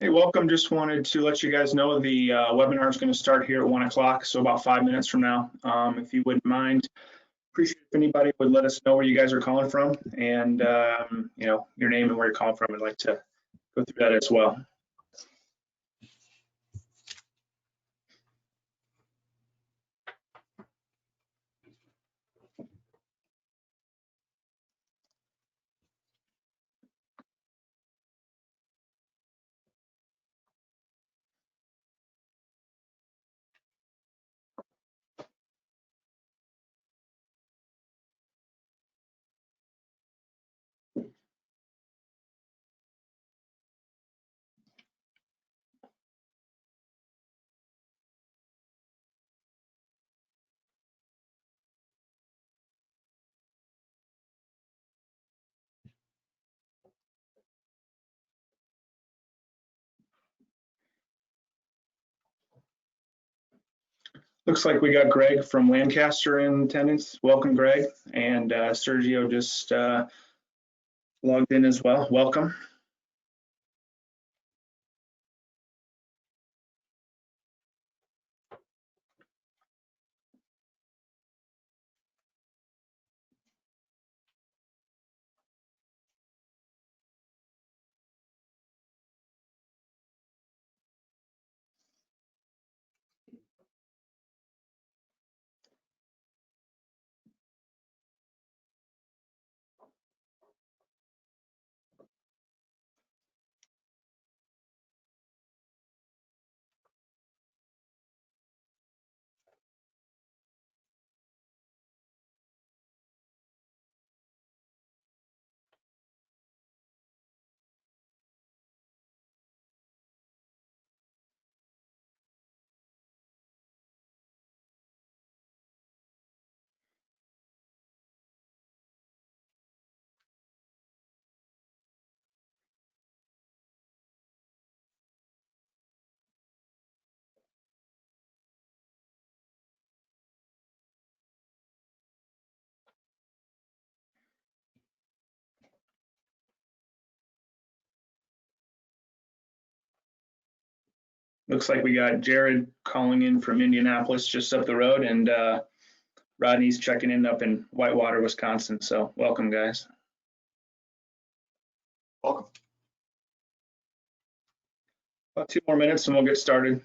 Hey, welcome. Just wanted to let you guys know the webinar is going to start here at 1 o'clock, so about 5 minutes from now. If you wouldn't mind, appreciate if anybody would let us know where you guys are calling from and your name and where you're calling from. I'd like to go through that as well. Looks like we got Greg from Lancaster in attendance. Welcome, Greg. And Sergio just logged in as well. Welcome. Looks like we got Jared calling in from Indianapolis, just up the road, and Rodney's checking in up in Whitewater, Wisconsin. So welcome, guys. Welcome. About 2 more minutes and we'll get started.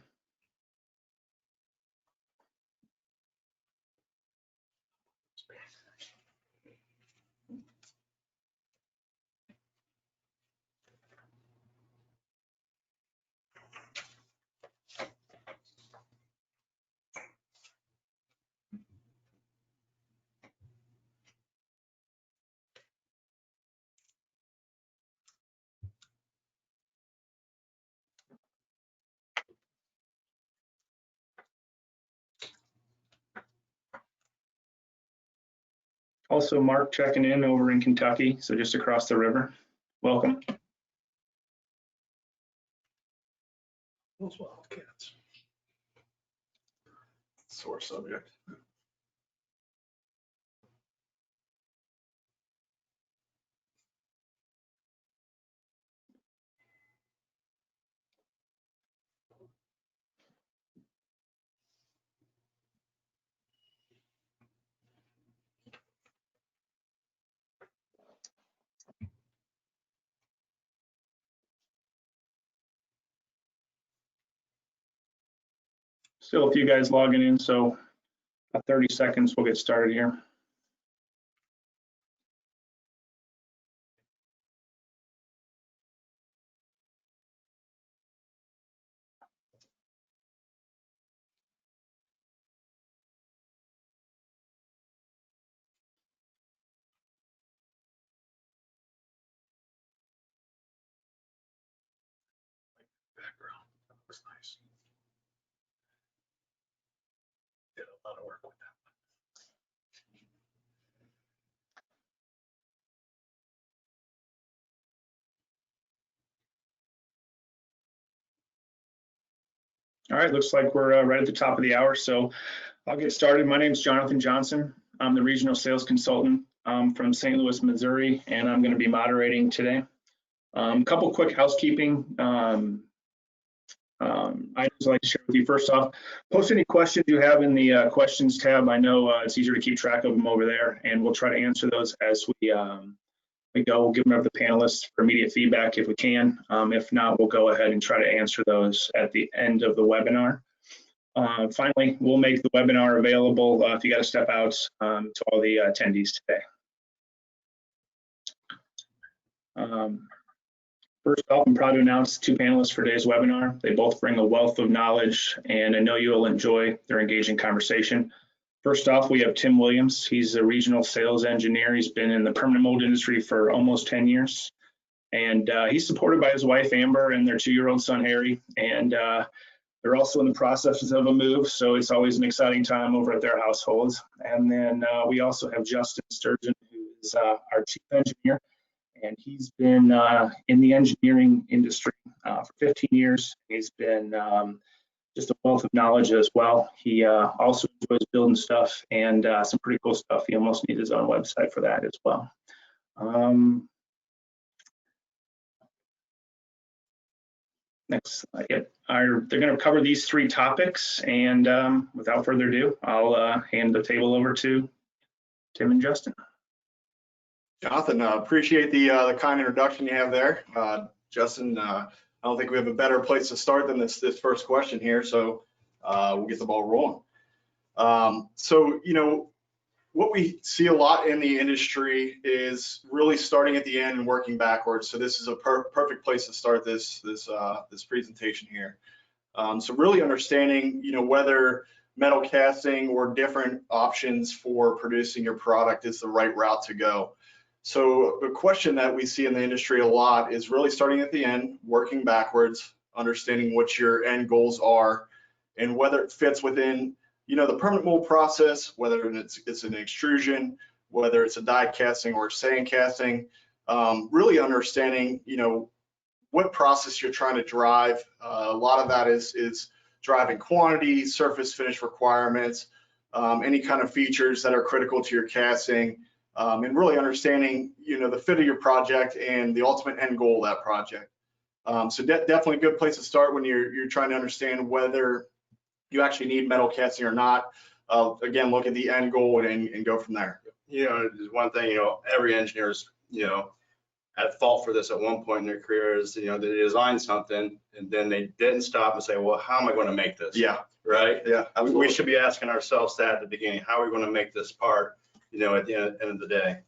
Also, Mark checking in over in Kentucky, so just across the river. Welcome. Those wildcats. Sore subject. Still a few guys logging in, so about 30 seconds, we'll get started here. Background. That was nice. Did a lot of work with that All right, looks like we're right at the top of the hour, so I'll get started. My name is Jonathan Johnson. I'm the regional sales consultant from St. Louis, Missouri, and I'm going to be moderating today. A couple quick housekeeping items I'd like to share with you. First off, post any questions you have in the questions tab. I know it's easier to keep track of them over there, and we'll try to answer those as we go. We'll give them up to the panelists for immediate feedback if we can. If not, we'll go ahead and try to answer those at the end of the webinar. Finally, we'll make the webinar available if you got to step out to all the attendees today. First off, I'm proud to announce 2 panelists for today's webinar. They both bring a wealth of knowledge, and I know you will enjoy their engaging conversation. First off, we have Tim Williams. He's a regional sales engineer. He's been in the permanent mold industry for almost 10 years. And he's supported by his wife, Amber, and their 2-year-old son, Harry. And they're also in the process of a move, so it's always an exciting time over at their households. And then we also have Justin Sturgeon, who is our chief engineer. And he's been in the engineering industry for 15 years. He's been just a wealth of knowledge as well. He also enjoys building stuff and some pretty cool stuff. He almost needs his own website for that as well. Next slide. They're going to cover these 3 topics, and without further ado, I'll hand the table over to Tim and Justin. Jonathan, appreciate the kind introduction you have there. Justin, I don't think we have a better place to start than this first question here, so we'll get the ball rolling. So, you know, what we see a lot in the industry is really starting at the end and working backwards. So this is a perfect place to start this presentation here. So really understanding, you know, whether metal casting or different options for producing your product is the right route to go. So the question that we see in the industry a lot is really starting at the end, working backwards, understanding what your end goals are, and whether it fits within, you know, the permanent mold process, whether it's an extrusion, whether it's a die casting or sand casting, really understanding, you know, what process you're trying to drive. A lot of that is driving quantity, surface finish requirements, any kind of features that are critical to your casting. And really understanding, you know, the fit of your project and the ultimate end goal of that project. So definitely a good place to start when you're trying to understand whether you actually need metal casting or not. Again, look at the end goal and go from there. You know, there's one thing, you know, every engineer's, you know, at fault for this at one point in their career is, you know, they design something and then they didn't stop and say, well, how am I going to make this? Yeah. Right? Yeah. Absolutely. We should be asking ourselves that at the beginning. How are we going to make this part, you know, at the end of the day?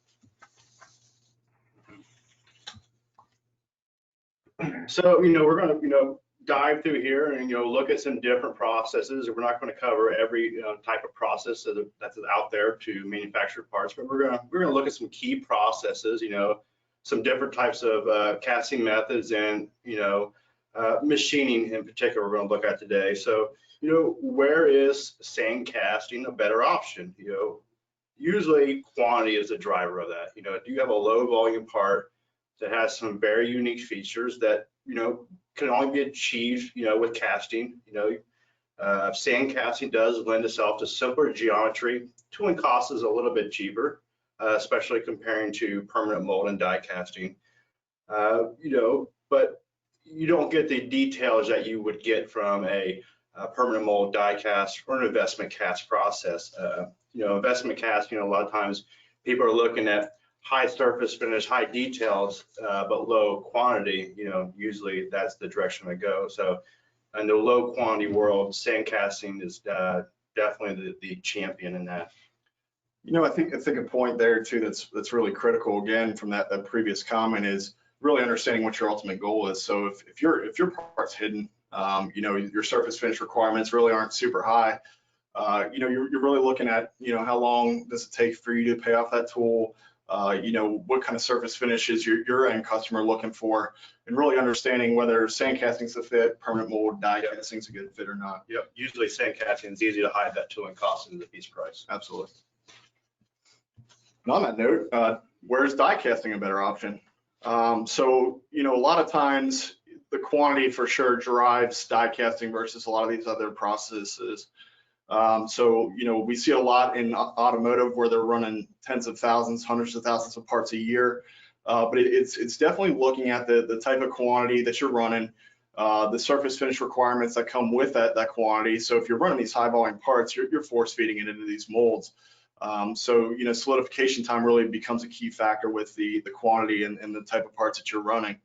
So, you know, we're going to, you know, dive through here and, you know, look at some different processes. We're not going to cover every type of process that's out there to manufacture parts, but we're going to look at some key processes, you know, some different types of casting methods and, you know, machining in particular we're going to look at today. So, you know, where is sand casting a better option? You know, usually quantity is a driver of that. You know, if you have a low volume part that has some very unique features that, you know, can only be achieved, you know, with casting, you know, sand casting does lend itself to simpler geometry. Tooling cost is a little bit cheaper, especially comparing to permanent mold and die casting. You know, but you don't get the details that you would get from a permanent mold die cast or an investment cast process. You know, investment cast, you know, a lot of times people are looking at high surface finish, high details, but low quantity. You know, usually that's the direction I go. So in the low quantity world, sand casting is definitely the champion in that. You know, I think a point there too that's really critical, again, from that previous comment, is really understanding what your ultimate goal is. So if your part's hidden, you know, your surface finish requirements really aren't super high, you know, you're really looking at, you know, how long does it take for you to pay off that tool, you know, what kind of surface finishes your end customer looking for, and really understanding whether sand casting's a fit, permanent mold, die casting's a good fit or not. Yep, usually sand casting is easy to hide that tooling cost into the piece price. Absolutely. And on that note, where's die casting a better option? So, you know, a lot of times the quantity for sure drives die casting versus a lot of these other processes. So, you know, we see a lot in automotive where they're running tens of thousands, hundreds of thousands of parts a year. But it's definitely looking at the type of quantity that you're running, the surface finish requirements that come with that quantity. So if you're running these high volume parts, you're force feeding it into these molds. So solidification time really becomes a key factor with the quantity and the type of parts that you're running.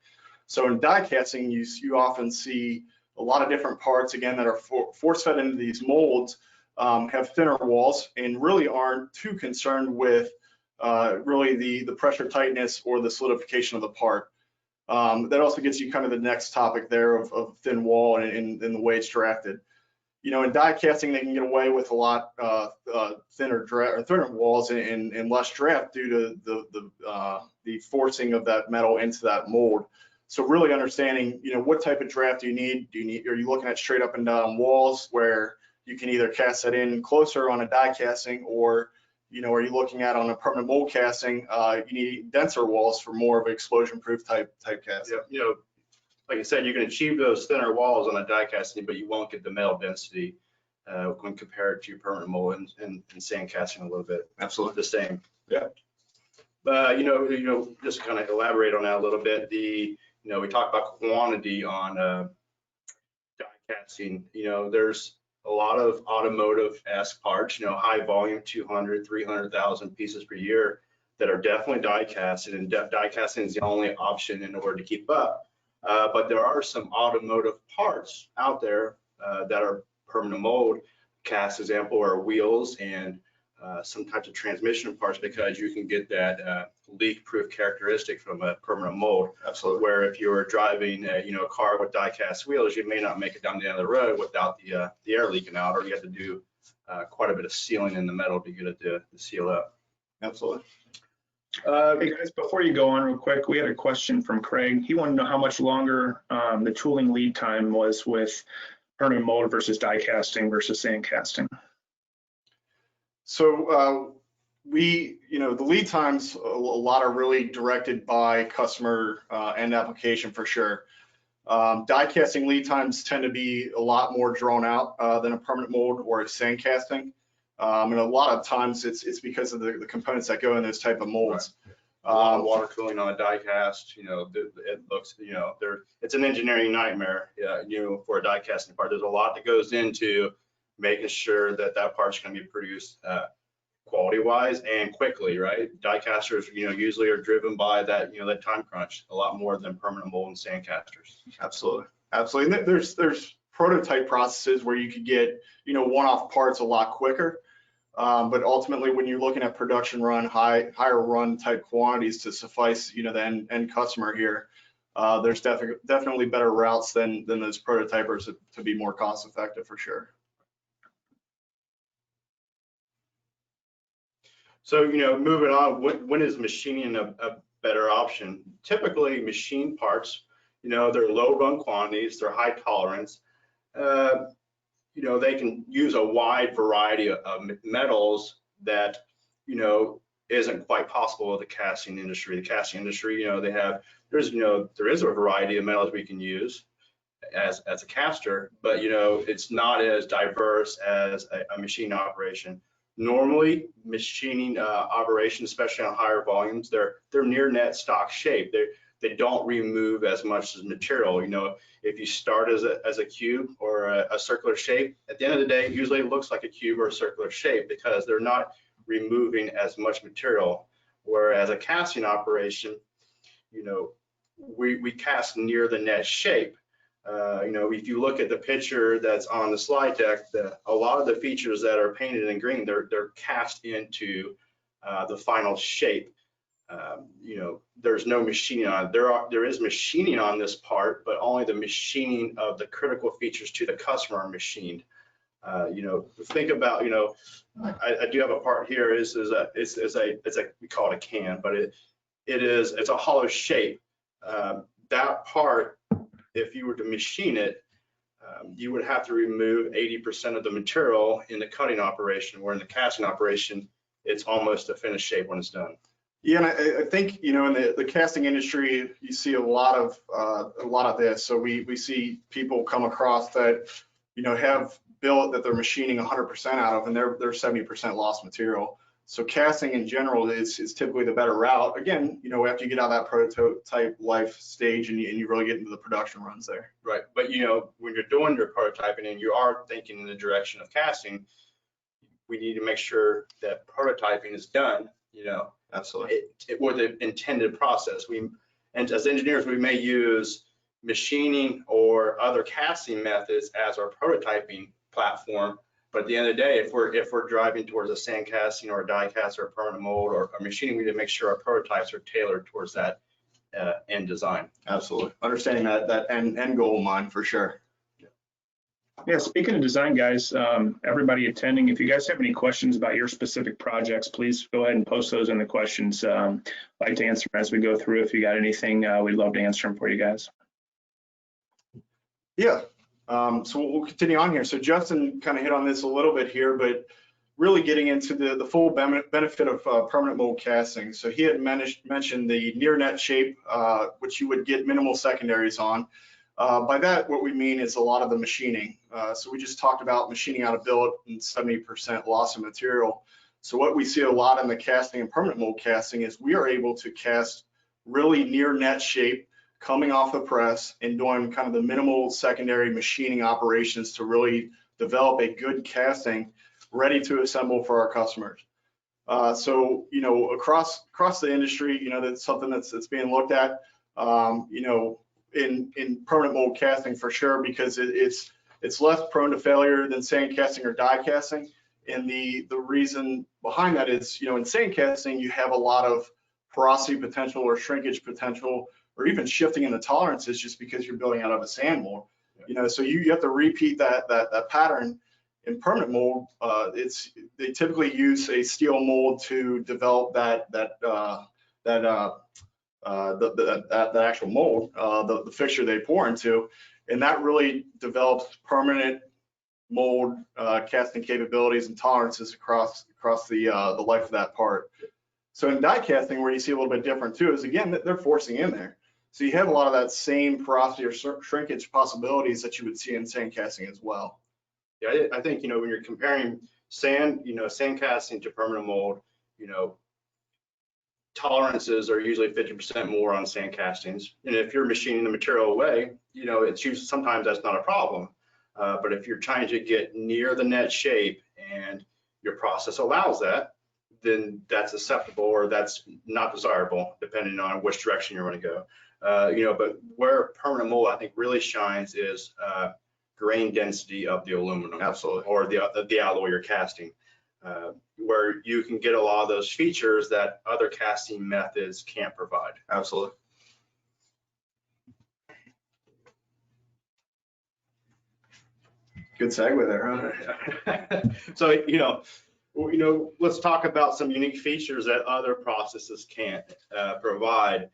So in die casting, you often see a lot of different parts, again, that are force fed into these molds, have thinner walls and really aren't too concerned with really the pressure tightness or the solidification of the part. That also gets you kind of the next topic there of thin wall and the way it's drafted. In die casting, they can get away with a lot thinner walls and less draft due to the forcing of that metal into that mold. So really understanding, what type of draft do you need? Are you looking at straight up and down walls where you can either cast that in closer on a die casting, or are you looking at on a permanent mold casting? You need denser walls for more of an explosion-proof type casting. Yeah, like I said, you can achieve those thinner walls on a die casting, but you won't get the metal density when compared to permanent mold and sand casting a little bit. Absolutely the same. Yeah. But just to kind of elaborate on that a little bit, we talk about quantity on die casting. There's a lot of automotive-esque parts, high volume, 200, 300,000 pieces per year that are definitely die casted, and die casting is the only option in order to keep up. But there are some automotive parts out there that are permanent mold cast, example, are wheels and some types of transmission parts, because you can get that leak-proof characteristic from a permanent mold. Absolutely. Where if you're driving a car with die-cast wheels, you may not make it down the end of the road without the air leaking out, or you have to do quite a bit of sealing in the metal to get it to seal up. Absolutely. Hey guys, before you go on real quick, we had a question from Craig. He wanted to know how much longer the tooling lead time was with permanent mold versus die casting versus sand casting. So the lead times, a lot are really directed by customer end application for sure. Die casting lead times tend to be a lot more drawn out than a permanent mold or a sand casting. And a lot of times it's because of the components that go in those type of molds. Right. A lot of water cooling on a die cast, it looks, it's an engineering nightmare, for a die casting part. There's a lot that goes into making sure that part's going to be produced quality wise and quickly, right? Die casters, usually are driven by that, that time crunch a lot more than permanent mold and sand casters. Absolutely. And there's prototype processes where you could get, one-off parts a lot quicker. But ultimately, when you're looking at production run, higher run type quantities to suffice, the end customer here, there's definitely better routes than those prototypers to be more cost effective for sure. So, moving on, when is machining a better option? Typically, machine parts, they're low run quantities, they're high tolerance. They can use a wide variety of metals that, isn't quite possible with the casting industry. The casting industry, there is a variety of metals we can use as a caster, but, it's not as diverse as a machine operation. Normally, machining operations, especially on higher volumes, they're near net stock shape. They don't remove as much as material. If you start as a cube or a circular shape, at the end of the day, usually it looks like a cube or a circular shape because they're not removing as much material. Whereas a casting operation, we cast near the net shape. If you look at the picture that's on the slide deck, a lot of the features that are painted in green, they're cast into the final shape. There's no machining on it. There is machining on this part, but only the machining of the critical features to the customer are machined. Think about, I do have a part here. It's a we call it a can, but it's a hollow shape. That part, if you were to machine it, you would have to remove 80% of the material in the cutting operation, where in the casting operation, it's almost a finished shape when it's done. Yeah, and I think, in the casting industry, you see a lot of this. So we see people come across that, have billet that they're machining 100% out of, and they're 70% lost material. So casting in general is typically the better route. Again, you know, after you get out of that prototype life stage and you really get into the production runs there. Right, but you know, when you're doing your prototyping and you are thinking in the direction of casting, we need to make sure that prototyping is done, you know, Absolutely. or the intended process. And as engineers, we may use machining or other casting methods as our prototyping platform. But at the end of the day, if we're driving towards a sand casting or a die cast or a permanent mold or machining, we need to make sure our prototypes are tailored towards that end design. Absolutely. Understanding that end goal in mind for sure. Yeah, speaking of design, guys, everybody attending, if you guys have any questions about your specific projects, please go ahead and post those in the questions. I'd like to answer them as we go through. If you got anything, we'd love to answer them for you guys. Yeah. So we'll continue on here. So Justin kind of hit on this a little bit here, but really getting into the full benefit of permanent mold casting. So he had mentioned the near net shape, which you would get minimal secondaries on. By that, what we mean is a lot of the machining. So we just talked about machining out a billet and 70% loss of material. So what we see a lot in the casting and permanent mold casting is we are able to cast really near net shape coming off the press and doing kind of the minimal secondary machining operations to really develop a good casting ready to assemble for our customers. So, you know, across the industry, you know, that's something that's being looked at, you know, in permanent mold casting for sure, because it's less prone to failure than sand casting or die casting. And the reason behind that is, you know, in sand casting, you have a lot of porosity potential or shrinkage potential, or even shifting in the tolerances just because you're building out of a sand mold. You know, so you have to repeat that pattern. In permanent mold, they typically use a steel mold to develop that actual mold, the fixture they pour into, and that really develops permanent mold casting capabilities and tolerances across the life of that part. So in die casting, where you see a little bit different too, is again, they're forcing in there. So you have a lot of that same porosity or shrinkage possibilities that you would see in sand casting as well. Yeah, I think, you know, when you're comparing sand, you know, sand casting to permanent mold, you know, tolerances are usually 50% more on sand castings. And if you're machining the material away, you know, it's usually, sometimes that's not a problem. But if you're trying to get near the net shape and your process allows that, then that's acceptable or that's not desirable, depending on which direction you want to go. You know, but where permanent mold, I think, really shines is grain density of the aluminum. Absolutely. Or the alloy you're casting, where you can get a lot of those features that other casting methods can't provide. Absolutely. Good segue there, huh? So, you know, let's talk about some unique features that other processes can't provide.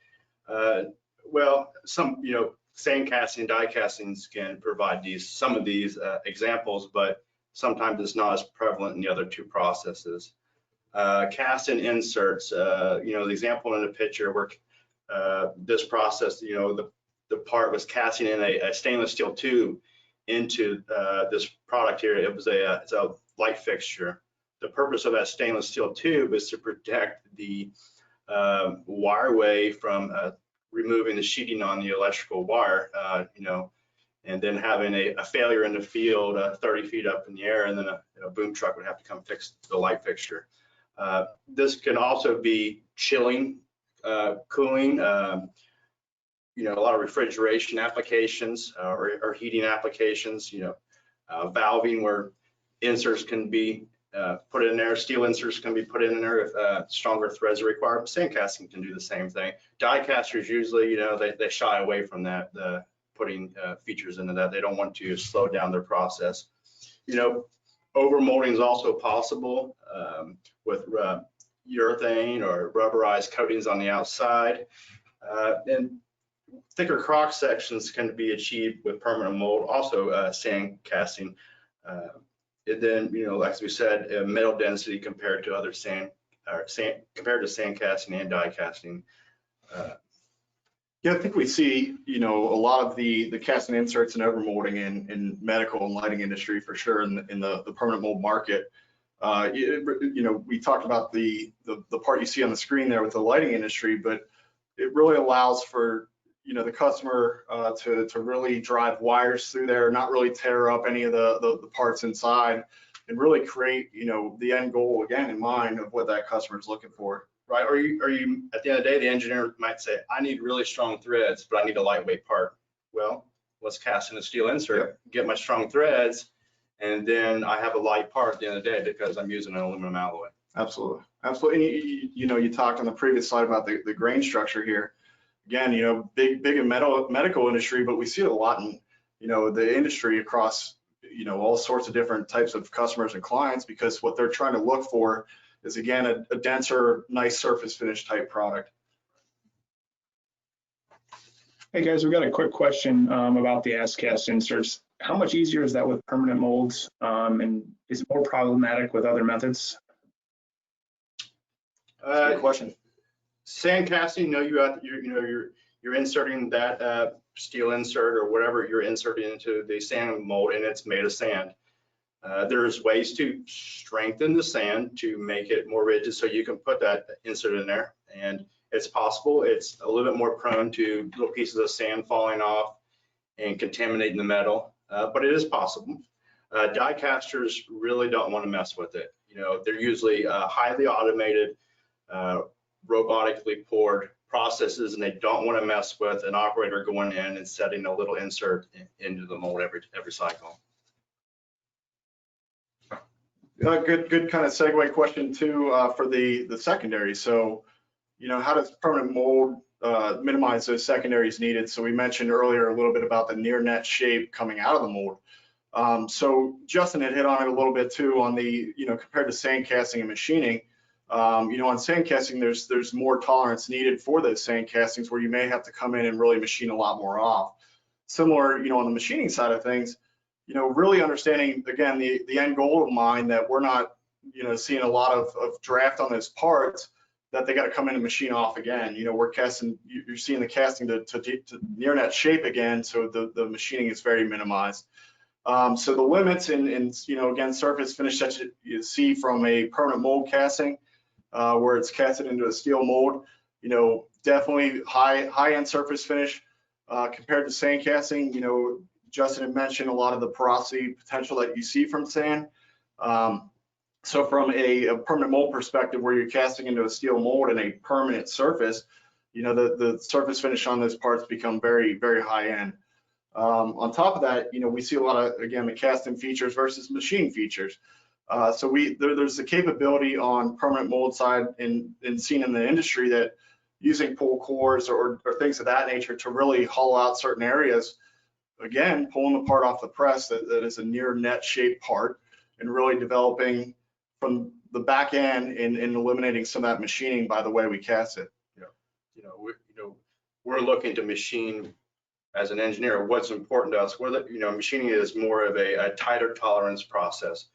Well, some, you know, sand casting, die castings can provide some of these examples, but sometimes it's not as prevalent in the other two processes. Cast and inserts, you know, the example in the picture where this process, you know, the part was casting in a stainless steel tube into this product here. It's a light fixture. The purpose of that stainless steel tube is to protect the wireway from removing the sheeting on the electrical wire, you know, and then having a failure in the field 30 feet up in the air, and then a boom truck would have to come fix the light fixture. This can also be chilling, cooling, you know, a lot of refrigeration applications or heating applications, you know, valving where inserts can be put in there, steel inserts can be put in there if stronger threads are required. Sand casting can do the same thing. Die casters usually, you know, they shy away from that, putting features into that. They don't want to slow down their process. You know, over molding is also possible with urethane or rubberized coatings on the outside. And thicker cross sections can be achieved with permanent mold, also sand casting. And then, you know, as we said, metal density compared to other compared to sand casting and die casting. Yeah, I think we see, you know, a lot of the casting inserts and overmolding in medical and lighting industry for sure in the permanent mold market. We talked about the part you see on the screen there with the lighting industry, but it really allows for the customer to really drive wires through there, not really tear up any of the parts inside, and really create the end goal again in mind of what that customer is looking for. Right, or you at the end of the day, the engineer might say, I need really strong threads, but I need a lightweight part. Well, let's cast in a steel insert, get my strong threads, and then I have a light part at the end of the day because I'm using an aluminum alloy. Absolutely, absolutely. And you talked on the previous slide about the grain structure here. Again, big in medical industry, but we see it a lot in the industry across all sorts of different types of customers and clients, because what they're trying to look for is, again, a denser, nice surface finish type product. Hey guys, we've got a quick question about the as-cast inserts. How much easier is that with permanent molds, and is it more problematic with other methods? Good question. Sand casting, you're inserting that steel insert or whatever you're inserting into the sand mold, and it's made of sand. There's ways to strengthen the sand to make it more rigid, so you can put that insert in there, and it's possible. It's a little bit more prone to little pieces of sand falling off and contaminating the metal, but it is possible. Die casters really don't want to mess with it. They're usually highly automated, robotically poured processes, and they don't want to mess with an operator going in and setting a little insert into the mold every cycle. Good kind of segue question too for the secondary. So, how does permanent mold minimize those secondaries needed? So we mentioned earlier a little bit about the near net shape coming out of the mold. So Justin had hit on it a little bit too on the, compared to sand casting and machining. On sand casting, there's more tolerance needed for those sand castings where you may have to come in and really machine a lot more off. Similar, on the machining side of things, really understanding, again, the end goal of mine, that we're not, seeing a lot of draft on those parts that they got to come in and machine off again. We're casting, you're seeing the casting to near net shape again, so the machining is very minimized. So the limits in again, surface finish that you see from a permanent mold casting, where it's casted into a steel mold, definitely high-end surface finish compared to sand casting. Justin had mentioned a lot of the porosity potential that you see from sand. So from a permanent mold perspective, where you're casting into a steel mold and a permanent surface, the surface finish on those parts become very, very high end. On top of that, we see a lot of, again, the casting features versus machine features. So there's the capability on permanent mold side and seen in the industry that using pull cores or things of that nature to really hollow out certain areas, again, pulling the part off the press that is a near net shape part, and really developing from the back end and eliminating some of that machining by the way we cast it. We're looking to machine, as an engineer, what's important to us. Machining is more of a tighter tolerance process.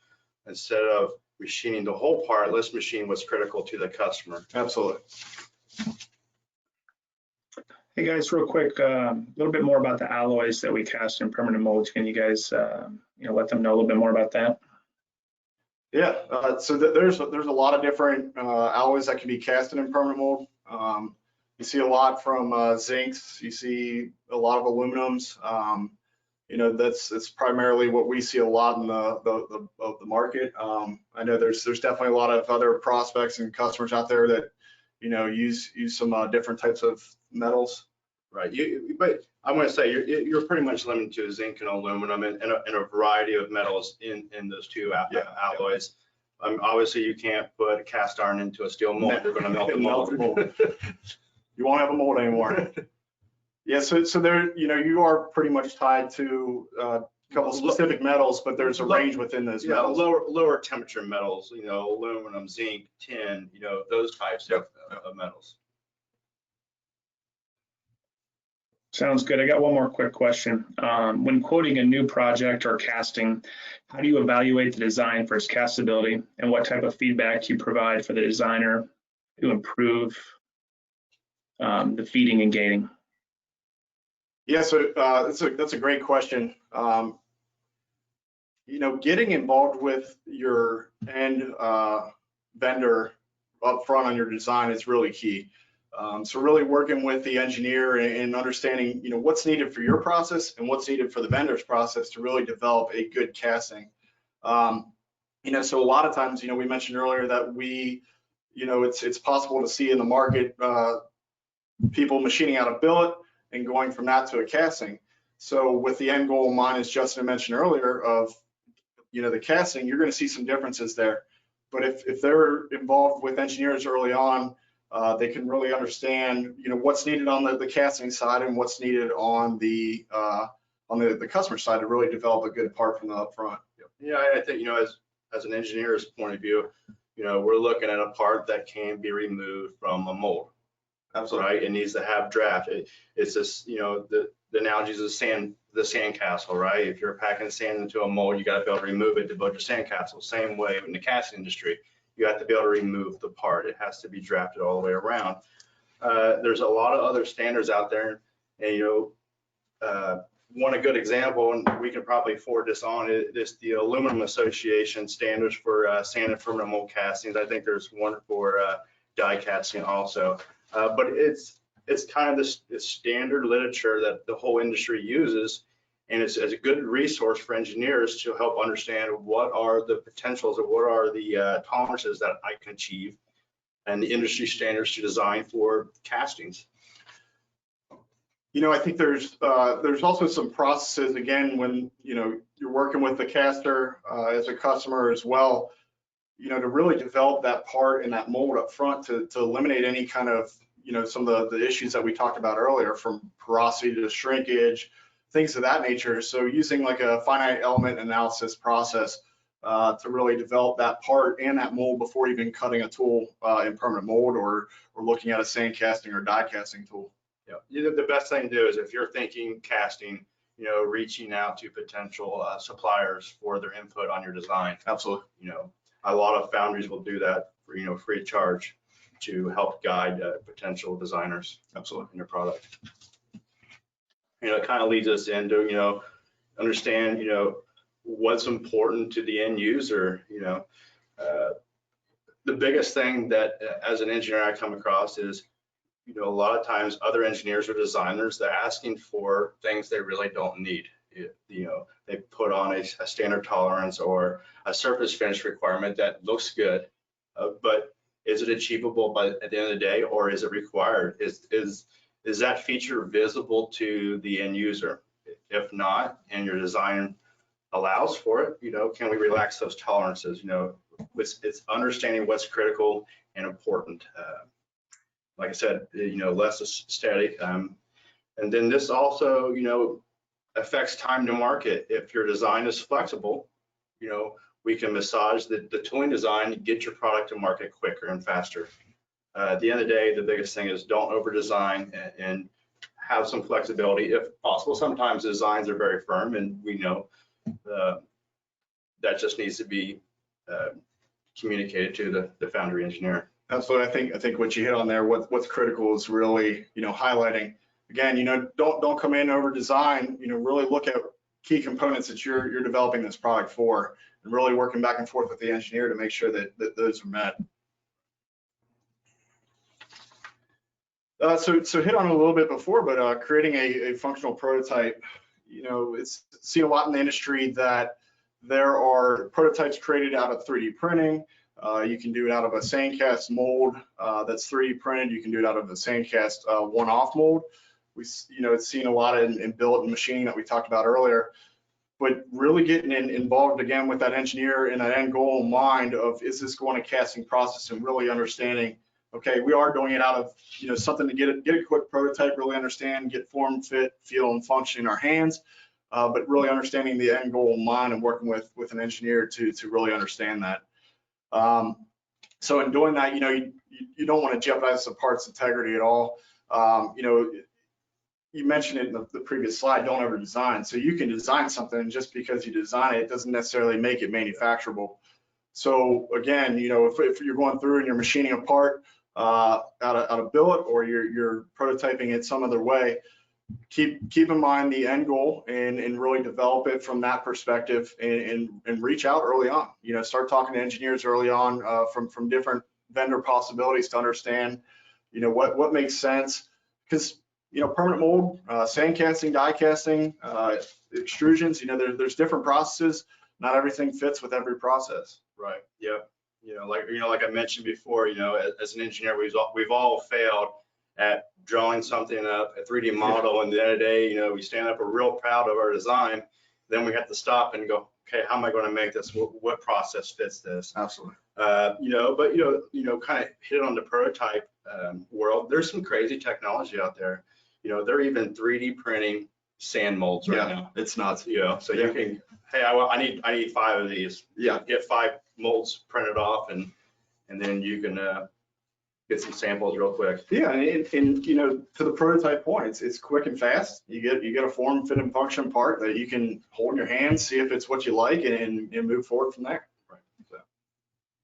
Instead of machining the whole part, let's machine what's critical to the customer. Absolutely. Hey guys, real quick, a little bit more about the alloys that we cast in permanent molds. Can you guys, let them know a little bit more about that? Yeah, so there's a lot of different alloys that can be casted in permanent mold. You see a lot from zincs. You see a lot of aluminums. That's primarily what we see a lot in the market. I know there's definitely a lot of other prospects and customers out there that use some different types of metals. Right, but I'm going to say you're pretty much limited to zinc and aluminum and a variety of metals in those two alloys. Obviously, you can't put cast iron into a steel mold. You're going to melt the mold. You won't have a mold anymore. Yeah, so there, you are pretty much tied to a couple specific metals, but there's a range within those metals. Lower temperature metals, aluminum, zinc, tin, those types of metals. Sounds good. I got one more quick question. When quoting a new project or casting, how do you evaluate the design for its castability, and what type of feedback do you provide for the designer to improve the feeding and gating? Yeah, so that's a great question. getting involved with your end vendor up front on your design is really key. So really working with the engineer and understanding, what's needed for your process and what's needed for the vendor's process to really develop a good casting. So a lot of times, we mentioned earlier that it's possible to see in the market people machining out a billet and going from that to a casting. So with the end goal in mind, as Justin mentioned earlier, of the casting, you're going to see some differences there. But if they're involved with engineers early on, they can really understand, what's needed on the casting side and what's needed on the customer side to really develop a good part from the upfront. Yeah, I think, as an engineer's point of view, we're looking at a part that can be removed from a mold. Absolutely. Right? It needs to have draft. It's just, the analogy is the sandcastle, right? If you're packing sand into a mold, you got to be able to remove it to build your sandcastle. Same way in the casting industry, you have to be able to remove the part. It has to be drafted all the way around. There's a lot of other standards out there, and one good example, and we can probably forward this on, is the Aluminum Association standards for sand and permanent mold castings. I think there's one for die casting also. But it's kind of this standard literature that the whole industry uses, and it's a good resource for engineers to help understand what are the potentials or what are the tolerances that I can achieve, and the industry standards to design for castings. I think there's also some processes, again, when you're working with the caster as a customer as well, to really develop that part and that mold up front to eliminate any kind of some of the issues that we talked about earlier, from porosity to shrinkage, things of that nature. So using like a finite element analysis process to really develop that part and that mold before even cutting a tool in permanent mold or looking at a sand casting or die casting tool. Yeah, the best thing to do is, if you're thinking casting, reaching out to potential suppliers for their input on your design. Absolutely. A lot of foundries will do that for free of charge to help guide potential designers. Absolutely. In their product. It kind of leads us into understand what's important to the end user. The biggest thing that as an engineer I come across is, a lot of times other engineers or designers, they're asking for things they really don't need. They put on a standard tolerance or a surface finish requirement that looks good, but is it achievable at the end of the day, or is it required? Is that feature visible to the end user? If not, and your design allows for it, can we relax those tolerances? It's understanding what's critical and important. Like I said, less is steady. And then this also, affects time to market. If your design is flexible, we can massage the tooling design to get your product to market quicker and faster. At the end of the day, the biggest thing is don't over design and have some flexibility if possible. Sometimes designs are very firm, and we know that just needs to be communicated to the foundry engineer. Absolutely. I think what you hit on there, what's critical is really, highlighting, again, don't come in over design, really look at key components that you're developing this product for, and really working back and forth with the engineer to make sure that those are met. So hit on it a little bit before, but creating a functional prototype, it's seen a lot in the industry that there are prototypes created out of 3D printing. You can do it out of a sandcast mold that's 3D printed. You can do it out of a sandcast one-off mold. It's seen a lot in billet and machining that we talked about earlier. But really getting involved again with that engineer and that end goal in mind of, is this going to casting process, and really understanding, okay, we are doing it out of something to get a quick prototype, really understand, get form, fit, feel, and function in our hands, but really understanding the end goal in mind and working with an engineer to really understand that. So in doing that, you don't want to jeopardize the part's integrity at all. You mentioned it in the previous slide, don't over design. So you can design something, and just because you design it, it doesn't necessarily make it manufacturable. So again, if you're going through and you're machining a part out of billet, or you're prototyping it some other way, keep in mind the end goal and really develop it from that perspective and reach out early on. You know, start talking to engineers early on from different vendor possibilities to understand, you know, what makes sense. Because, you know, permanent mold, sand casting, die casting, extrusions, you know, there's different processes. Not everything fits with every process. Right. Yep. Like I mentioned before, you know, as an engineer, we've all failed at drawing something up, a 3D model, and at the end of the day, you know, we stand up, we're real proud of our design. Then we have to stop and go, okay, how am I going to make this? What process fits this? Absolutely. You know, but kind of hit on the prototype world. There's some crazy technology out there. You know, they're even 3D printing sand molds right now. It's nuts. You know, so you can, hey, I need 5 of these. Yeah. Get 5 molds printed off, and then you can get some samples real quick. Yeah, and you know, to the prototype point, it's quick and fast. You get a form, fit, and function part that you can hold in your hands, see if it's what you like, and move forward from there. Right. So.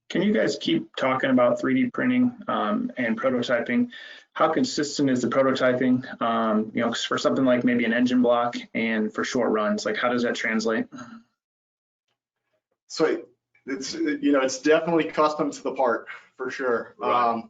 Can you guys keep talking about 3D printing and prototyping? How consistent is the prototyping? You know, for something like maybe an engine block and for short runs, like how does that translate? So it's, you know, it's definitely custom to the part for sure. Right.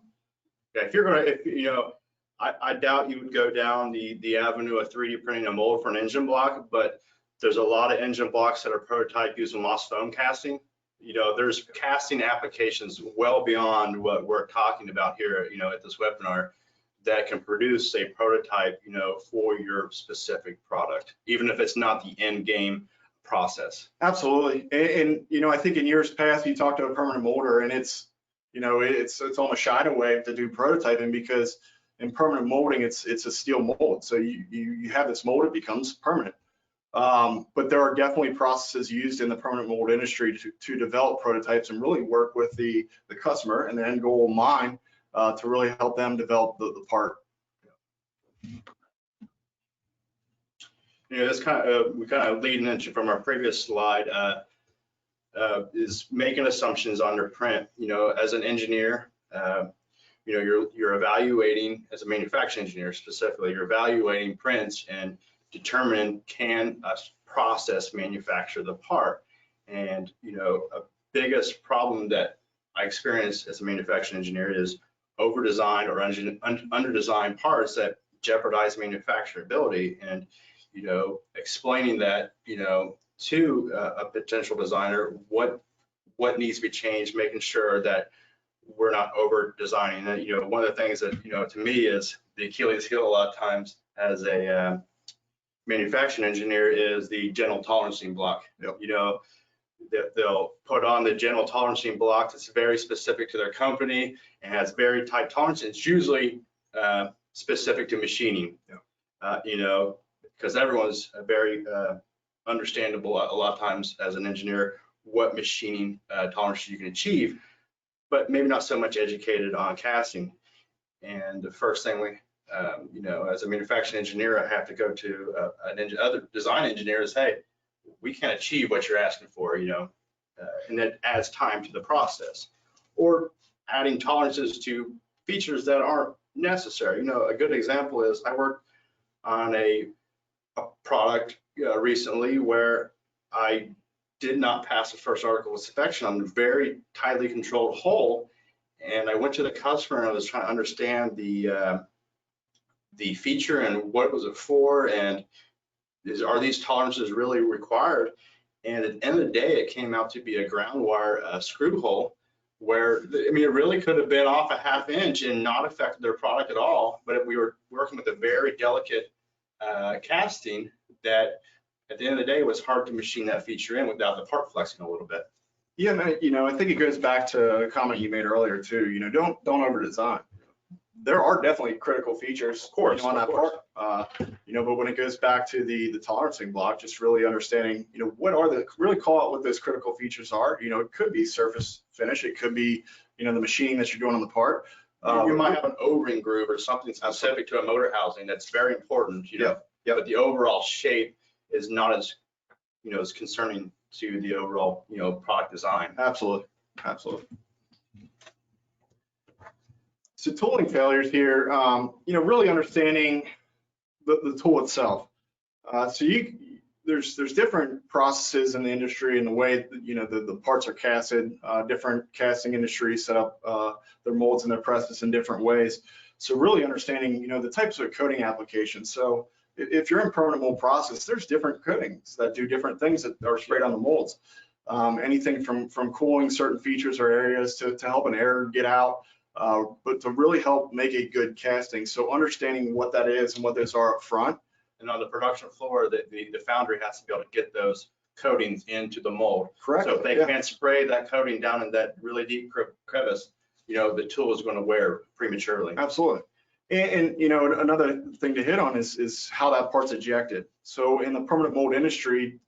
Yeah, if you know, I doubt you would go down the avenue of 3D printing a mold for an engine block, but there's a lot of engine blocks that are prototyped using lost foam casting. You know, there's casting applications well beyond what we're talking about here, you know, at this webinar, that can produce a prototype, you know, for your specific product, even if it's not the end game process. Absolutely, and you know, I think in years past you talked to a permanent molder, and it's, you know, it's almost shied away to do prototyping because in permanent molding it's a steel mold, so you have this mold, it becomes permanent. But there are definitely processes used in the permanent mold industry to develop prototypes and really work with the customer and the end goal in mind to really help them develop the part. You know, this we kind of leading into from our previous slide is making assumptions on your print. You know, as an engineer, you know, you're evaluating, as a manufacturing engineer specifically, you're evaluating prints and determining, can a process manufacture the part? And, you know, a biggest problem that I experience as a manufacturing engineer is over-designed or under-designed parts that jeopardize manufacturability. And, you know, explaining that, you know, to a potential designer, what needs to be changed, making sure that we're not over-designing it. You know, one of the things that, you know, to me is the Achilles heel a lot of times as a manufacturing engineer is the general tolerancing block. Yep. You know, they'll put on the general tolerancing block that's very specific to their company and has very tight tolerance. It's usually specific to machining. Yep. You know, because everyone's very understandable a lot of times as an engineer what machining tolerances you can achieve, but maybe not so much educated on casting. And the first thing we, you know, as a manufacturing engineer, I have to go to other design engineers. Hey, we can't achieve what you're asking for, you know, and that adds time to the process. Or adding tolerances to features that aren't necessary. You know, a good example is I worked on a product recently where I did not pass the first article of inspection on a very tightly controlled hole, and I went to the customer and I was trying to understand the feature and what was it for, and are these tolerances really required? And at the end of the day, it came out to be a ground wire screw hole where, I mean, it really could have been off a ½ inch and not affected their product at all, but we were working with a very delicate casting that at the end of the day was hard to machine that feature in without the part flexing a little bit. Yeah, man, you know, I think it goes back to a comment you made earlier too. You know, don't over design. There are definitely critical features, Of course, you know, on that part. You know, but when it goes back to the tolerancing block, just really understanding, you know, what are really call out what those critical features are. You know, it could be surface finish, it could be, you know, the machining that you're doing on the part. You might have an O-ring groove or something specific to a motor housing that's very important, you know. Yeah. But the overall shape is not as, you know, as concerning to the overall, you know, product design. Absolutely, absolutely. So tooling failures here, you know, really understanding the tool itself. There's different processes in the industry and the way that, you know, the parts are casted. Different casting industries set up their molds and their presses in different ways. So really understanding, you know, the types of coating applications. So if you're in permanent mold process, there's different coatings that do different things that are sprayed on the molds. Anything from cooling certain features or areas to help an air get out, but to really help make a good casting. So understanding what that is and what those are up front. And on the production floor, the foundry has to be able to get those coatings into the mold. Correct. So if they can't spray that coating down in that really deep crevice, you know, the tool is going to wear prematurely. Absolutely. And you know, another thing to hit on is how that part's ejected. So in the permanent mold industry,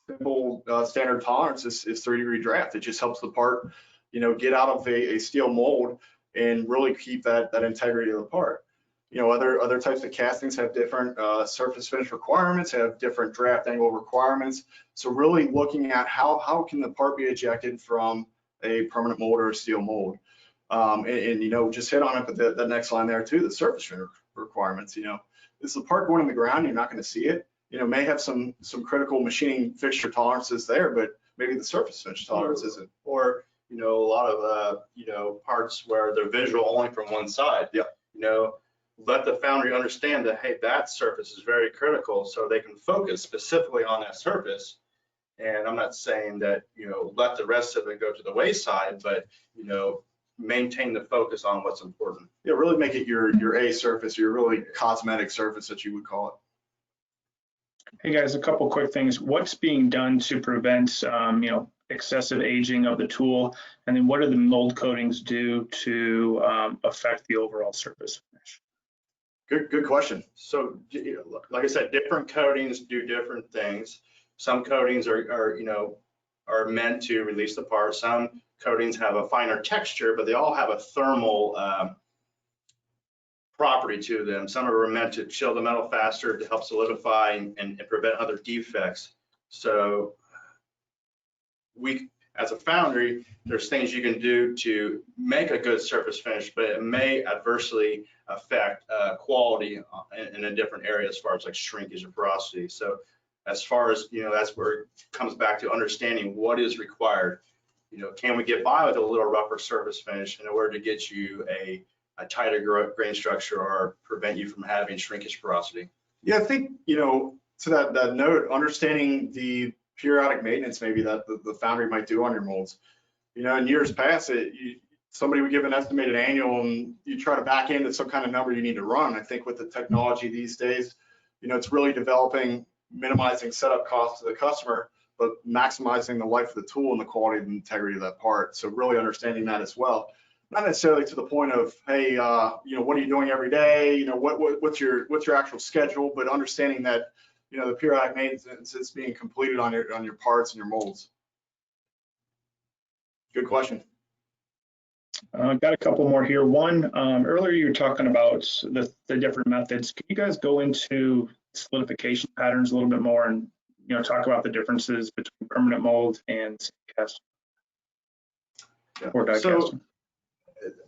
simple standard tolerance is 3-degree draft. It just helps the part, you know, get out of a steel mold and really keep that integrity of the part. You know, other types of castings have different surface finish requirements, have different draft angle requirements. So really looking at how can the part be ejected from a permanent mold or a steel mold. And you know, just hit on it, but the next line there too, the surface finish requirements. You know, is the part going in the ground? You're not going to see it. You know, may have some critical machining fixture tolerances there, but maybe the surface finish tolerance isn't. Or, you know, a lot of, you know, parts where they're visual only from one side. Yeah. You know, let the foundry understand that, hey, that surface is very critical, so they can focus specifically on that surface. And I'm not saying that, you know, let the rest of it go to the wayside, but, you know, maintain the focus on what's important. Yeah, really make it your A surface, your really cosmetic surface that you would call it. Hey guys, a couple quick things. What's being done to prevent, you know, excessive aging of the tool? And then what do the mold coatings do to affect the overall surface finish? Good question. So, you know, like I said, different coatings do different things. Some coatings are, you know, are meant to release the part. Some coatings have a finer texture, but they all have a thermal property to them. Some are meant to chill the metal faster to help solidify and prevent other defects. So we, as a foundry, there's things you can do to make a good surface finish, but it may adversely affect quality in a different area as far as like shrinkage or porosity. So as far as, you know, that's where it comes back to understanding what is required. You know, can we get by with a little rougher surface finish in order to get you a tighter grain structure or prevent you from having shrinkage porosity? Yeah, I think, you know, to that note, understanding the periodic maintenance maybe that the foundry might do on your molds. You know, in years past, somebody would give an estimated annual and you try to back into some kind of number you need to run. I think with the technology these days, you know, it's really developing, minimizing setup costs to the customer, but maximizing the life of the tool and the quality and integrity of that part. So really understanding that as well. Not necessarily to the point of, hey, you know, what are you doing every day? You know, what's your actual schedule? But understanding that, you know, the periodic maintenance is being completed on your parts and your molds. Good question. Got a couple more here. One, earlier you were talking about the different methods. Can you guys go into solidification patterns a little bit more and, you know, talk about the differences between permanent mold and casting or die casting?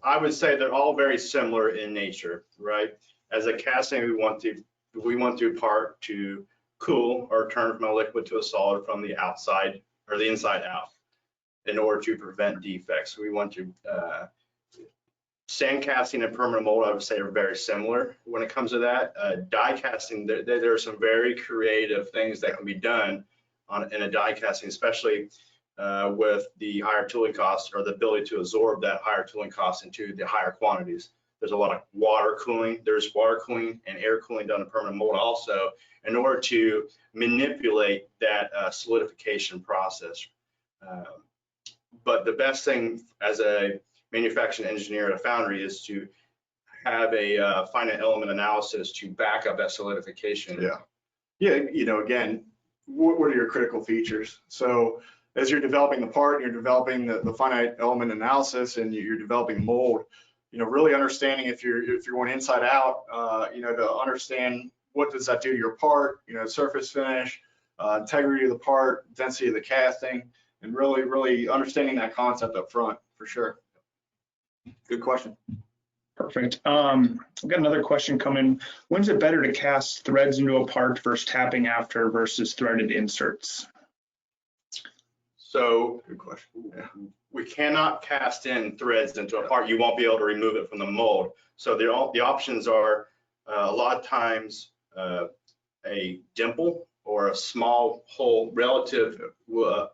I would say they're all very similar in nature, right? As a casting, we want the part to cool or turn from a liquid to a solid from the outside or the inside out in order to prevent defects. We want to sand casting and permanent mold, I would say, are very similar when it comes to that. Die casting, there are some very creative things that can be done in a die casting, especially with the higher tooling costs or the ability to absorb that higher tooling cost into the higher quantities. There's a lot of water cooling. There's water cooling and air cooling done in permanent mold also in order to manipulate that solidification process. But the best thing as a manufacturing engineer at a foundry is to have a finite element analysis to back up that solidification. Yeah, you know, again, what are your critical features? So as you're developing the part, you're developing the finite element analysis, and you're developing the mold, you know, really understanding if you're going inside out, you know, to understand what does that do to your part, you know, surface finish, integrity of the part, density of the casting, and really understanding that concept up front for sure. Good question. Perfect. I've got another question coming. When's it better to cast threads into a part versus tapping after versus threaded inserts? So Good question. Yeah. we cannot cast in threads into a part. You won't be able to remove it from the mold. So the options are a lot of times a dimple or a small hole relative,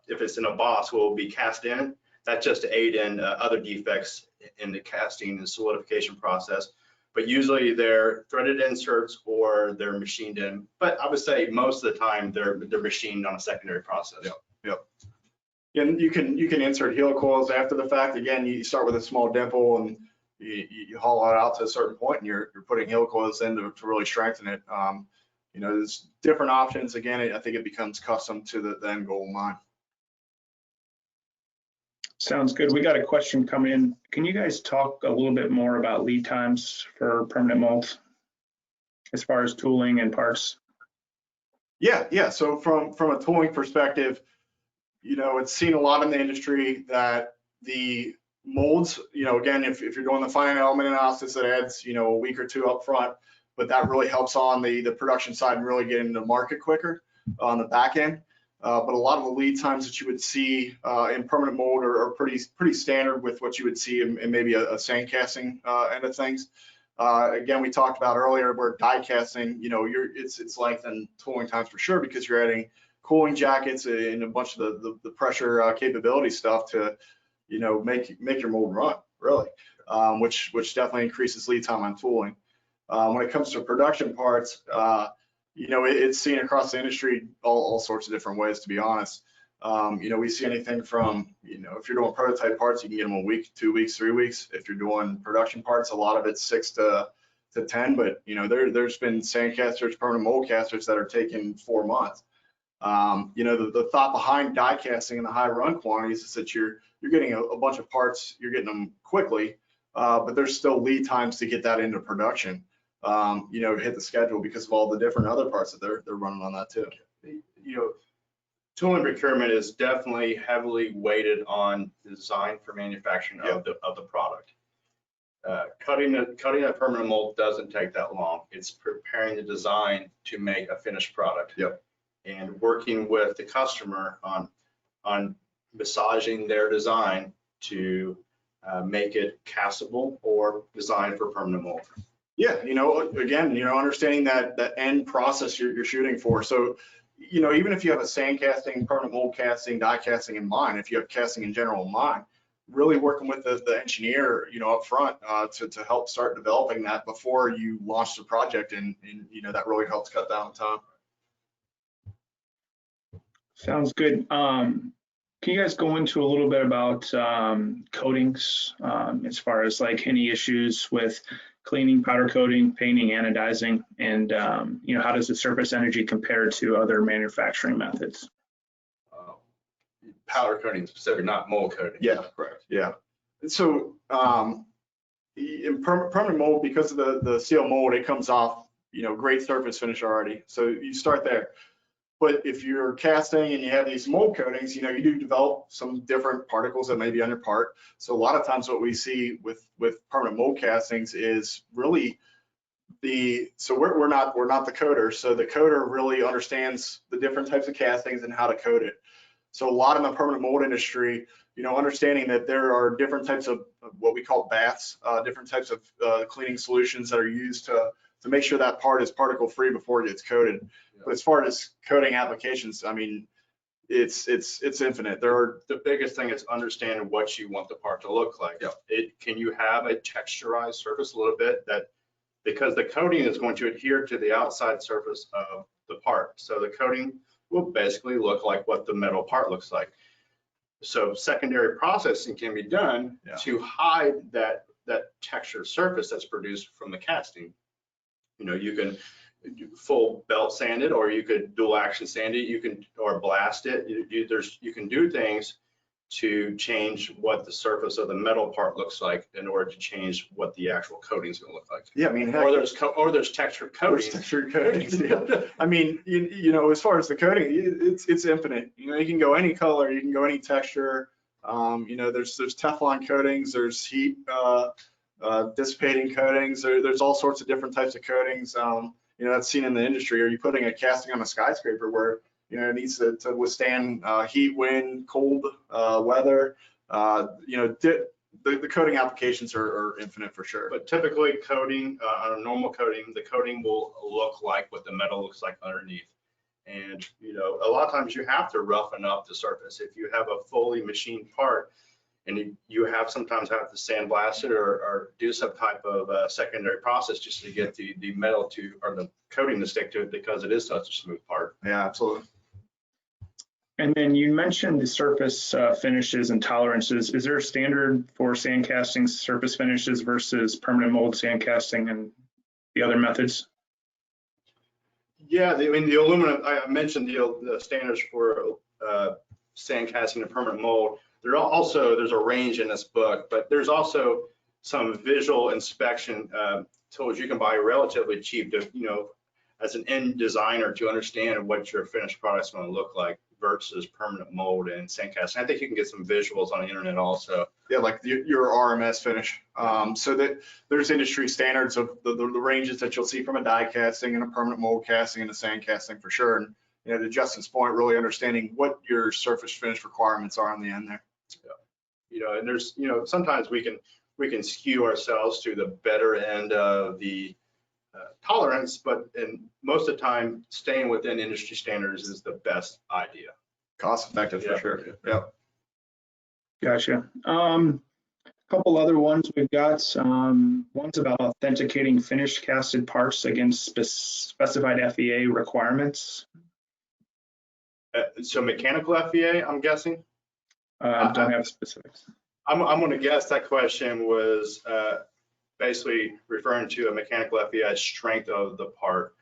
if it's in a boss, will be cast in. That's just to aid in other defects in the casting and solidification process. But usually they're threaded inserts or they're machined in. But I would say most of the time they're machined on a secondary process. Yep. And you can insert heel coils after the fact. Again, you start with a small dimple and you haul it out to a certain point, and you're putting heel coils in to really strengthen it. You know, there's different options. Again, I think it becomes custom to the end goal in mind. Sounds good. We got a question coming in. Can you guys talk a little bit more about lead times for permanent molds as far as tooling and parts? Yeah. So from a tooling perspective, you know, it's seen a lot in the industry that the molds, you know, again, if you're doing the finite element analysis, it adds, you know, a week or two up front, but that really helps on the production side and really get into the market quicker on the back end. But a lot of the lead times that you would see in permanent mold are pretty standard with what you would see in maybe a sand casting end of things. Again, we talked about earlier where die casting, you know, it's lengthened tooling times for sure, because you're adding cooling jackets and a bunch of the pressure capability stuff to, you know, make your mold run really, which definitely increases lead time on tooling. When it comes to production parts, you know, it's seen across the industry all sorts of different ways, to be honest. You know, we see anything from, you know, if you're doing prototype parts, you can get them a week, 2 weeks, 3 weeks. If you're doing production parts, a lot of it's 6 to 10, but you know, there's been sand casters, permanent mold casters that are taking 4 months. You know, the thought behind die casting in the high run quantities is that you're getting a bunch of parts, you're getting them quickly, but there's still lead times to get that into production. You know, to hit the schedule because of all the different other parts that they're running on that too. You know, tooling procurement is definitely heavily weighted on design for manufacturing of the product. Cutting a permanent mold doesn't take that long. It's preparing the design to make a finished product. Yep. And working with the customer on massaging their design to make it castable or designed for permanent mold. Yeah, you know, again, you know, understanding that end process you're shooting for. So, you know, even if you have a sand casting, permanent mold casting, die casting in mind, if you have casting in general in mind, really working with the engineer, you know, up front to help start developing that before you launch the project, and you know, that really helps cut down time. Sounds good. Can you guys go into a little bit about coatings as far as like any issues with cleaning, powder coating, painting, anodizing, and you know, how does the surface energy compare to other manufacturing methods? Powder coating specific, not mold coating. Yeah, correct. Yeah. So in permanent mold, because of the seal mold, it comes off, you know, great surface finish already. So you start there. But if you're casting and you have these mold coatings, you know, you do develop some different particles that may be on your part. So a lot of times what we see with permanent mold castings is really so we're not the coater. So the coater really understands the different types of castings and how to coat it. So a lot in the permanent mold industry, you know, understanding that there are different types of what we call baths, different types of cleaning solutions that are used to make sure that part is particle free before it gets coated. But as far as coating applications, I mean, it's infinite. The biggest thing is understanding what you want the part to look like. Yeah. Can you have a texturized surface a little bit, that because the coating is going to adhere to the outside surface of the part. So the coating will basically look like what the metal part looks like. So secondary processing can be done to hide that textured surface that's produced from the casting. You know, you can full belt sand it, or you could dual action sand it, you can, or blast it. You can do things to change what the surface of the metal part looks like in order to change what the actual coating is going to look like. Yeah, I mean, or there's textured coatings. Textured coatings. Yeah. I mean, you know, as far as the coating, it's infinite. You know, you can go any color, you can go any texture. You know, there's Teflon coatings, there's heat dissipating coatings. There's all sorts of different types of coatings. That's seen in the industry. Are you putting a casting on a skyscraper where, it needs to withstand heat, wind, cold weather? The coating applications are infinite for sure. But typically coating, on a normal coating, the coating will look like what the metal looks like underneath. And, a lot of times you have to roughen up the surface. If you have a fully machined part and you sometimes have to sandblast it or do some type of secondary process just to get the metal or the coating to stick to it, because it is such a smooth part. Yeah, absolutely. And then you mentioned the surface finishes and tolerances. Is there a standard for sand casting surface finishes versus permanent mold sand casting and the other methods? Yeah, the aluminum, I mentioned the standards for sand casting and permanent mold. There's a range in this book, but there's also some visual inspection tools you can buy relatively cheap to, as an end designer, to understand what your finished product's going to look like versus permanent mold and sand casting. I think you can get some visuals on the internet also. Yeah, like your RMS finish. So that there's industry standards of the ranges that you'll see from a die casting and a permanent mold casting and a sand casting for sure. And to Justin's point, really understanding what your surface finish requirements are on the end there. Yeah. And there's, sometimes we can skew ourselves to the better end of the tolerance, but most of the time, staying within industry standards is the best idea. Cost effective for sure. Yep. Gotcha. Couple other ones we've got. One's about authenticating finished casted parts against specified FEA requirements. So mechanical FEA, I'm guessing? Don't have specifics. I'm going to guess that question was basically referring to a mechanical FEI strength of the part.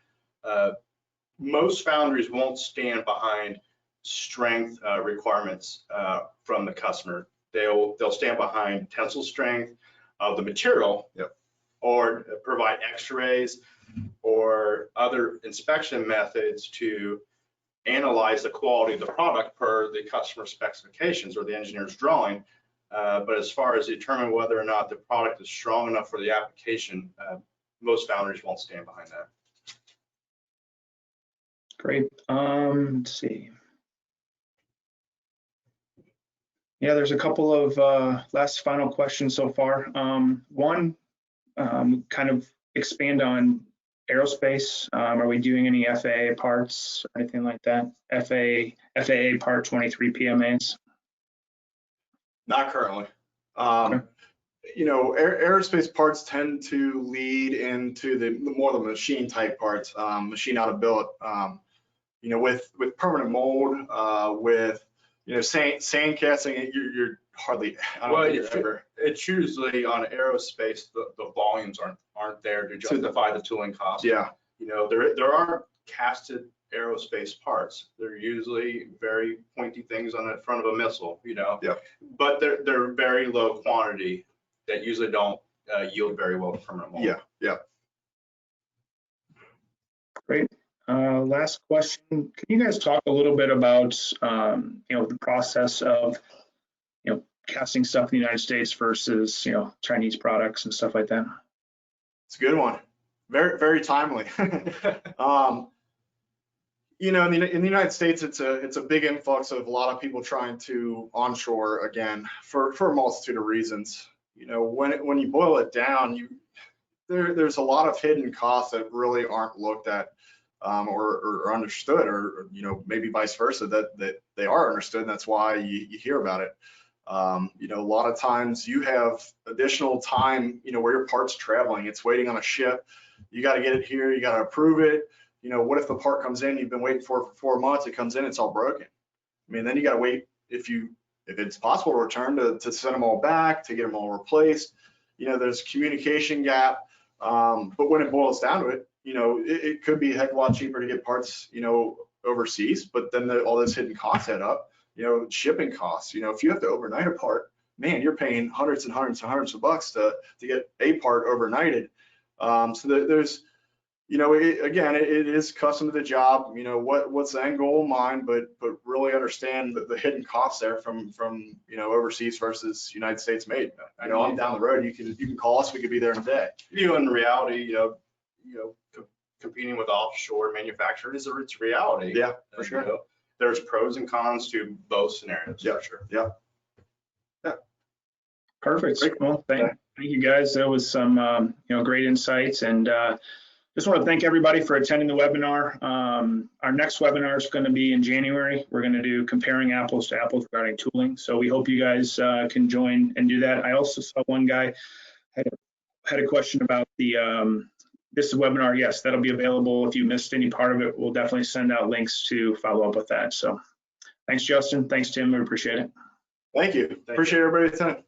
Most foundries won't stand behind strength requirements from the customer. They'll stand behind tensile strength of the material, or provide x-rays or other inspection methods to analyze the quality of the product per the customer specifications or the engineer's drawing. But as far as determine whether or not the product is strong enough for the application, most foundries won't stand behind that. Great. Let's see. Yeah, there's a couple of last final questions so far. One, kind of expand on aerospace. Are we doing any FAA parts or anything like that? FAA Part 23 PMAs? Not currently. Okay. Aerospace parts tend to lead into the more the machine type parts, machine out of billet. With permanent mold, with sand casting, you're hardly. It's usually on aerospace the volumes aren't there to justify the tooling cost. Yeah. There are casted aerospace parts. They're usually very pointy things on the front of a missile, Yep. But they're very low quantity that usually don't yield very well with permanent mold. Yeah. Great. Last question. Can you guys talk a little bit about, the process of, casting stuff in the United States versus, Chinese products and stuff like that? It's a good one. Very, very timely. In the United States, it's a big influx of a lot of people trying to onshore again for a multitude of reasons. When you boil it down, there's a lot of hidden costs that really aren't looked at or understood, or maybe vice versa, that they are understood, and that's why you hear about it. A lot of times you have additional time, where your part's traveling, it's waiting on a ship. You got to get it here, you got to approve it. What if the part comes in, you've been waiting for 4 months, it comes in, it's all broken. Then you got to wait, if it's possible to return, to send them all back, to get them all replaced. There's a communication gap, but when it boils down to it, it could be a heck of a lot cheaper to get parts, overseas, but then all those hidden costs add up. Shipping costs, if you have to overnight a part, man, you're paying hundreds and hundreds and hundreds of bucks to get a part overnighted. So there's, Again, it is custom to the job. What's the end goal in mind, but really understand the hidden costs there from overseas versus United States made. I know I'm down the road. You can call us. We could be there in a day. In reality, competing with offshore manufacturers, it's a reality. Yeah, for sure. There's pros and cons to both scenarios. Yeah, for sure. Yeah. Perfect. Great. Well, thank you guys. That was some, great insights, and just want to thank everybody for attending the webinar. Our next webinar is going to be in January. We're going to do comparing apples to apples regarding tooling. So we hope you guys can join and do that. I also saw one guy had a question about this webinar. Yes, that'll be available. If you missed any part of it, we'll definitely send out links to follow up with that. So thanks, Justin. Thanks, Tim. We appreciate it. Thank you. Appreciate everybody's time.